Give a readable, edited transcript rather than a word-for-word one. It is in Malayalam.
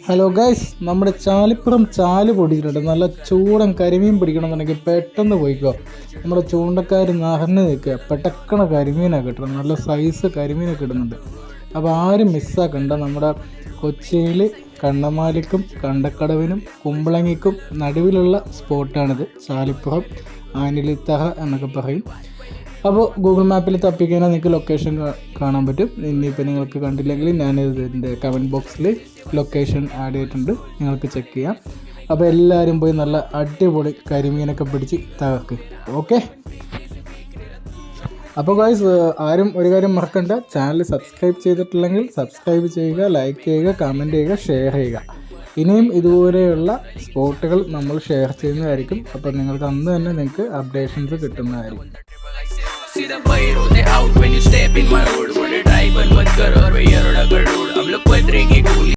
ഹലോ ഗൈസ്, നമ്മുടെ ചാലിപ്പുറം ചാല് പൊടിച്ചിട്ടുണ്ട്. നല്ല ചൂടൻ കരിമീൻ പിടിക്കണമെന്നുണ്ടെങ്കിൽ പെട്ടെന്ന് പോയിക്കോ. നമ്മുടെ ചൂണ്ടക്കാർ നിറഞ്ഞു നിൽക്കുക, പെട്ടക്കണ കരിമീനൊക്കെ കിട്ടണം. നല്ല സൈസ് കരിമീനൊക്കെ ഇടുന്നുണ്ട്. അപ്പോൾ ആരും മിസ്സാക്കണ്ട. നമ്മുടെ കൊച്ചിയിൽ കണ്ണമാലിക്കും കണ്ടക്കടവിനും കുമ്പളങ്ങിക്കും നടുവിലുള്ള സ്പോട്ടാണിത്. ചാലിപ്പുറം ആനിലിത്തഹ എന്നൊക്കെ പറയും. അപ്പോൾ ഗൂഗിൾ മാപ്പിൽ തപ്പിക്കഴിഞ്ഞാൽ നിങ്ങൾക്ക് ലൊക്കേഷൻ കാണാൻ പറ്റും. ഇനിയിപ്പോൾ നിങ്ങൾക്ക് കണ്ടില്ലെങ്കിൽ ഞാൻ ഇതിൻ്റെ കമൻറ്റ് ബോക്സിൽ ലൊക്കേഷൻ ആഡ് ചെയ്തിട്ടുണ്ട്, നിങ്ങൾക്ക് ചെക്ക് ചെയ്യാം. അപ്പോൾ എല്ലാവരും പോയി നല്ല അടിപൊളി കരിമീനൊക്കെ പിടിച്ച് തകർക്ക്. ഓക്കെ, അപ്പോൾ ഗായ്സ് ആരും ഒരു കാര്യം മറക്കണ്ട, ചാനൽ സബ്സ്ക്രൈബ് ചെയ്തിട്ടില്ലെങ്കിൽ സബ്സ്ക്രൈബ് ചെയ്യുക, ലൈക്ക് ചെയ്യുക, കമൻറ്റ് ചെയ്യുക, ഷെയർ ചെയ്യുക. ഇനിയും ഇതുപോലെയുള്ള സ്പോട്ടുകൾ നമ്മൾ ഷെയർ ചെയ്യുന്നതായിരിക്കും. അപ്പോൾ നിങ്ങൾക്ക് അന്ന് തന്നെ നിങ്ങൾക്ക് അപ്ഡേഷൻസ് കിട്ടുന്നതായിരിക്കും. See the pyro, they out when you step in my road. What a drive and what color, where you're a good road. I'm look what ring it cool.